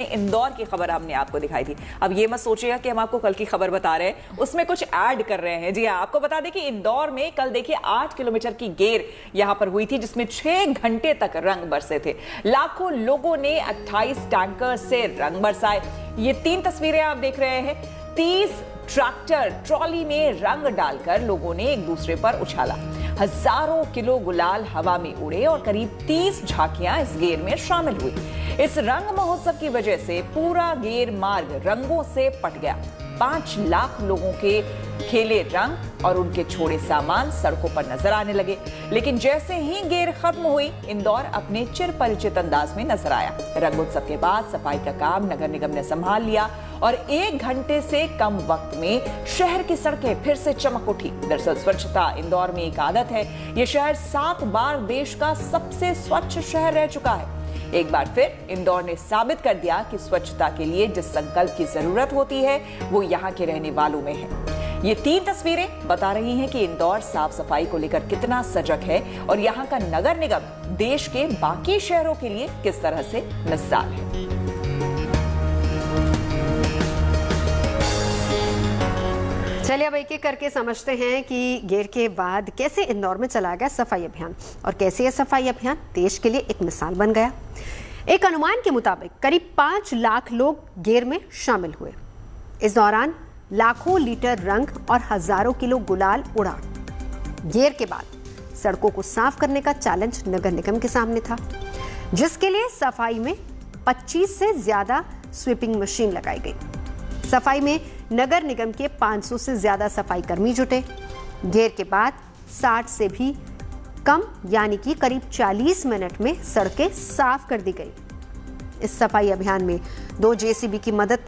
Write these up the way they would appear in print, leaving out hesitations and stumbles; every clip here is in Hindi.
इंदौर की खबर हमने आपको दिखाई थी। अब ये मत सोचिएगा कि हम आपको कल की खबर बता रहे हैं, उसमें कुछ ऐड कर रहे हैं। जी हाँ, आपको बता दें कि इंदौर में कल देखिए 8 किलोमीटर की गेर यहां पर हुई थी, जिसमें 6 घंटे तक रंग बरसे थे। लाखों लोगों ने 28 टैंकर से रंग बरसाए। ये 3 तस्वीरें आप देख रहे हैं। 30 ट्रैक्टर ट्रॉली में रंग डालकर लोगों ने एक दूसरे पर उछाला। हजारों किलो गुलाल हवा में उड़े और करीब 30 झांकियां इस गेर में शामिल हुई। इस रंग महोत्सव की वजह से पूरा गेर मार्ग रंगों से पट गया। 5 लाख लोगों के खेले रंग और उनके छोड़े सामान सड़कों पर नजर आने लगे। लेकिन जैसे ही गेर खत्म हुई, इंदौर अपने चिर परिचित अंदाज में नजर आया। रंगोत्सव के बाद सफाई का काम नगर निगम ने संभाल लिया और 1 घंटे से कम वक्त में शहर की सड़कें फिर से चमक उठी। दरअसल स्वच्छता इंदौर में एक आदत है। यह शहर 7 बार देश का सबसे स्वच्छ शहर रह चुका है। एक बार फिर इंदौर ने साबित कर दिया कि स्वच्छता के लिए जिस संकल्प की जरूरत होती है वो यहाँ के रहने वालों में है। ये 3 तस्वीरें बता रही हैं कि इंदौर साफ सफाई को लेकर कितना सजग है और यहाँ का नगर निगम देश के बाकी शहरों के लिए किस तरह से मिसाल है। चलिए अब एक एक करके समझते हैं कि गेर के बाद कैसे इंदौर में चला गया सफाई अभियान और कैसे यह सफाई अभियान देश के लिए एक मिसाल बन गया। एक अनुमान के मुताबिक करीब 5 लाख लोग गेर में शामिल हुए। इस दौरान लाखों लीटर रंग और हजारों किलो गुलाल उड़ा। गेर के बाद सड़कों को साफ करने का चैलेंज नगर निगम के सामने था, जिसके लिए सफाई में 25 से ज्यादा स्वीपिंग मशीन लगाई गई। सफाई में नगर निगम के 500 से ज्यादा सफाई कर्मी जुटे। गेर के बाद 60 से भी कम यानी कि करीब 40 मिनट में सड़कें साफ कर दी गई। इस सफाई अभियान में 2 जेसीबी की मदद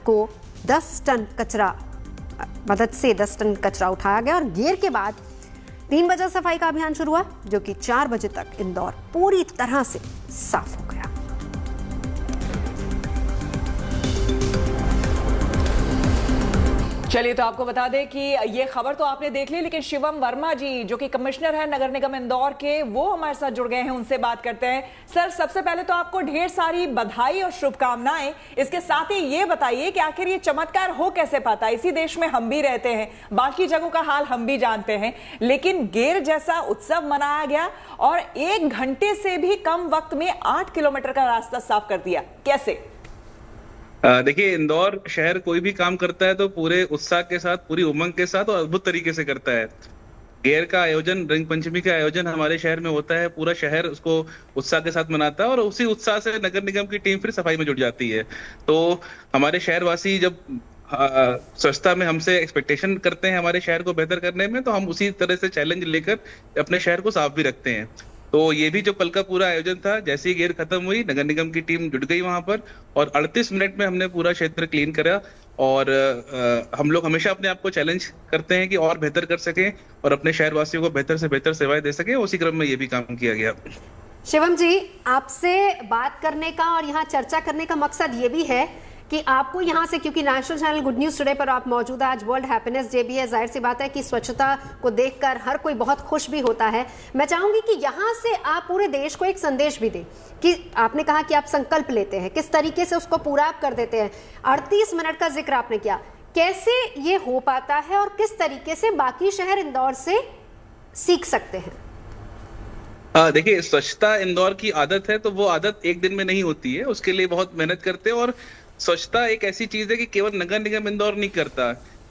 से 10 टन कचरा उठाया गया और गेर के बाद 3 बजे सफाई का अभियान शुरू हुआ, जो कि 4 बजे तक इंदौर पूरी तरह से साफ हो गया। चलिए तो आपको बता दें कि ये खबर तो आपने देख ली, लेकिन शिवम वर्मा जी जो कि कमिश्नर है नगर निगम इंदौर के, वो हमारे साथ जुड़ गए हैं। उनसे बात करते हैं। सर, सबसे पहले तो आपको ढेर सारी बधाई और शुभकामनाएं। इसके साथ ही ये बताइए कि आखिर ये चमत्कार हो कैसे पाता। इसी देश में हम भी रहते हैं, बाकी जगहों का हाल हम भी जानते हैं, लेकिन गेर जैसा उत्सव मनाया गया और 1 घंटे से भी कम वक्त में 8 किलोमीटर का रास्ता साफ कर दिया। कैसे? देखिए, इंदौर शहर कोई भी काम करता है तो पूरे उत्साह के साथ, पूरी उमंग के साथ और अद्भुत तरीके से करता है। गेर का आयोजन, रंग पंचमी का आयोजन हमारे शहर में होता है। पूरा शहर उसको उत्साह के साथ मनाता है और उसी उत्साह से नगर निगम की टीम फिर सफाई में जुट जाती है। तो हमारे शहरवासी जब स्वच्छता में हमसे एक्सपेक्टेशन करते हैं हमारे शहर को बेहतर करने में, तो हम उसी तरह से चैलेंज लेकर अपने शहर को साफ भी रखते हैं। तो ये भी जो कल का पूरा आयोजन था, जैसे ही गेर खत्म हुई, नगर निगम की टीम जुट गई वहां पर और 38 मिनट में हमने पूरा क्षेत्र क्लीन करा। और हम लोग हमेशा अपने आप को चैलेंज करते हैं कि और बेहतर कर सकें और अपने शहरवासियों को बेहतर से बेहतर सेवाएं दे सकें। उसी क्रम में ये भी काम किया गया। शिवम जी, आपसे बात करने का और यहाँ चर्चा करने का मकसद ये भी है कि आपको यहाँ से, क्योंकि national channel good news today पर आप मौजूद हैं, आज वर्ल्ड हैप्पीनेस डे भी है, जाहिर सी बात है कि स्वच्छता को देखकर हर कोई बहुत खुश भी होता है। मैं चाहूंगी कि यहाँ से आप पूरे देश को एक संदेश भी दें कि आपने कहा कि आप संकल्प लेते हैं, किस तरीके से उसको पूरा आप कर देते हैं। 38 मिनट का जिक्र आपने किया, कैसे ये हो पाता है और किस तरीके से बाकी शहर इंदौर से सीख सकते हैं? देखिए, स्वच्छता इंदौर की आदत है, तो वो आदत एक दिन में नहीं होती है। उसके लिए बहुत मेहनत करते हैं और स्वच्छता एक ऐसी चीज है कि केवल नगर निगम इंदौर नहीं करता।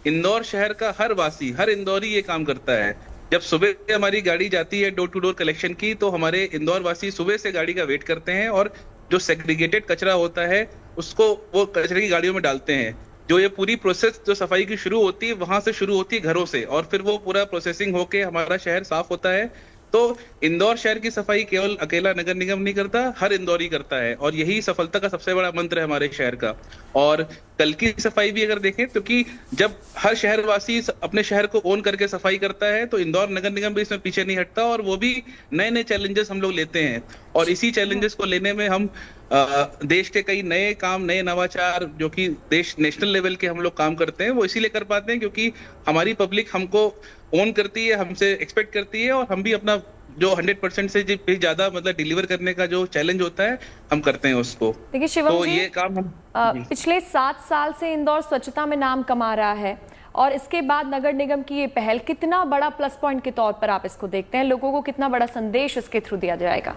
इंदौर शहर का हर वासी, हर इंदौरी ये काम करता है। जब सुबह हमारी गाड़ी जाती है डोर टू डोर कलेक्शन की, तो हमारे इंदौर वासी सुबह से गाड़ी का वेट करते हैं और जो सेग्रीगेटेड कचरा होता है उसको वो कचरे की गाड़ियों में डालते हैं। जो ये पूरी प्रोसेस जो सफाई की शुरू होती है, वहां से शुरू होती है, घरों से, और फिर वो पूरा प्रोसेसिंग होके हमारा शहर साफ होता है। तो इंदौर शहर की सफाई केवल अकेला नगर निगम नहीं करता, हर इंदौरी करता है और यही सफलता का सबसे बड़ा मंत्र है हमारे शहर का। और कल की सफाई भी अगर देखें, क्योंकि जब हर शहरवासी अपने शहर को ओन करके सफाई करता है, तो इंदौर नगर निगम भी इसमें पीछे नहीं हटता और वो भी नए नए चैलेंजेस हम लोग लेते हैं। और इसी चैलेंजेस को लेने में हम देश के कई नए काम, नए नवाचार जो कि देश नेशनल लेवल के हम लोग काम करते हैं, वो इसीलिए कर पाते हैं क्योंकि हमारी पब्लिक हमको ओन करती है, हमसे एक्सपेक्ट करती है और हम भी अपना जो 100% से भी ज्यादा मतलब डिलीवर करने का जो चैलेंज होता है हम करते हैं उसको। देखिए शिवम तो जी, ये काम हम पिछले 7 साल से इंदौर स्वच्छता में नाम कमा रहा है और इसके बाद नगर निगम की ये पहल कितना बड़ा प्लस पॉइंट के तौर पर आप इसको देखते हैं? लोगों को कितना बड़ा संदेश इसके थ्रू दिया जाएगा?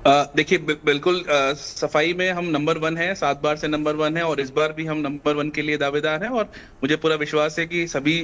देखिए बिल्कुल सफाई में हम नंबर 1 हैं, 7 बार से नंबर 1 है और इस बार भी हम नंबर 1 के लिए दावेदार हैं और मुझे पूरा विश्वास है कि सभी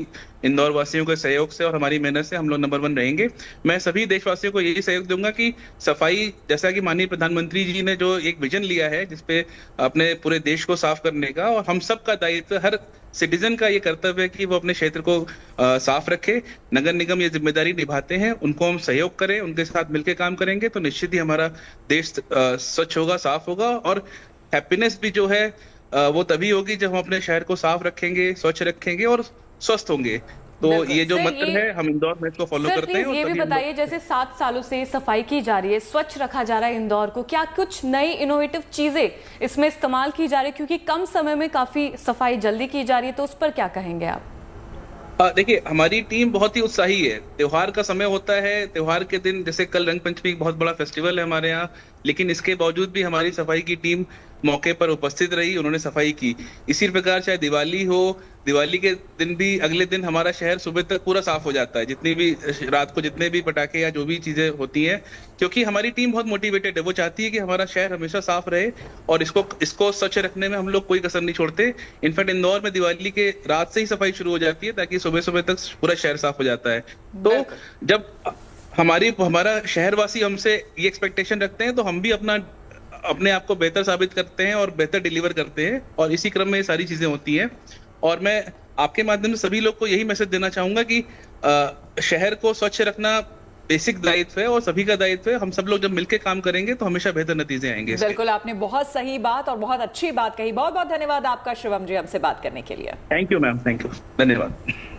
इंदौर वासियों के सहयोग से और हमारी मेहनत से हम लोग नंबर 1 रहेंगे। मैं सभी देशवासियों को यही सहयोग दूंगा कि सफाई, जैसा कि माननीय प्रधानमंत्री जी ने जो एक विजन लिया है जिसपे अपने पूरे देश को साफ करने का, और हम सबका दायित्व, हर सिटीजन का ये कर्तव्य है कि वो अपने क्षेत्र को साफ रखे। नगर निगम ये जिम्मेदारी निभाते हैं, उनको हम सहयोग करें, उनके साथ मिलकर काम करेंगे तो निश्चित ही हमारा देश स्वच्छ होगा, साफ होगा। और हैप्पीनेस भी जो है वो तभी होगी जब हम अपने शहर को साफ रखेंगे, स्वच्छ रखेंगे और स्वस्थ होंगे। तो ये जो मंत्र है हम इंदौर में इसको फॉलो करते हैं। ये भी बताइए, जैसे 7 सालों से सफाई की जा रही है, स्वच्छ रखा जा रहा है इंदौर को, क्या कुछ नई इनोवेटिव चीजें इसमें इस्तेमाल की जा रही है? क्योंकि कम समय में काफी सफाई जल्दी की जा रही है, तो उस पर क्या कहेंगे आप? देखिए हमारी टीम बहुत ही उत्साही है। त्योहार का समय होता है, त्योहार के दिन जैसे कल रंग पंचमी बहुत बड़ा फेस्टिवल है हमारे यहाँ, लेकिन इसके बावजूद भी हमारी सफाई की टीम मौके पर उपस्थित रही, उन्होंने सफाई की। इसी प्रकार चाहे दिवाली हो, दिवाली के दिन भी अगले दिन हमारा शहर सुबह तक पूरा साफ हो जाता है, जितनी भी रात को जितने भी पटाखे या जो भी चीजें होती हैं, क्योंकि हमारी टीम बहुत मोटिवेटेड है। वो चाहती है कि हमारा शहर हमेशा साफ रहे और इसको स्वच्छ रखने में हम लोग कोई कसर नहीं छोड़ते। इनफैक्ट इंदौर में दिवाली के रात से ही सफाई शुरू हो जाती है ताकि सुबह सुबह तक पूरा शहर साफ हो जाता है। तो जब हमारा शहरवासी हमसे ये एक्सपेक्टेशन रखते हैं तो हम भी अपने आप को बेहतर साबित करते हैं और बेहतर डिलीवर करते हैं, और इसी क्रम में ये सारी चीजें होती हैं। और मैं आपके माध्यम से सभी लोग को यही मैसेज देना चाहूंगा कि शहर को स्वच्छ रखना बेसिक दायित्व है और सभी का दायित्व है। हम सब लोग जब मिलकर काम करेंगे तो हमेशा बेहतर नतीजे आएंगे। बिल्कुल, आपने बहुत सही बात और बहुत अच्छी बात कही। बहुत बहुत धन्यवाद आपका शिवम जी हमसे बात करने के लिए। Thank you ma'am, thank you, धन्यवाद।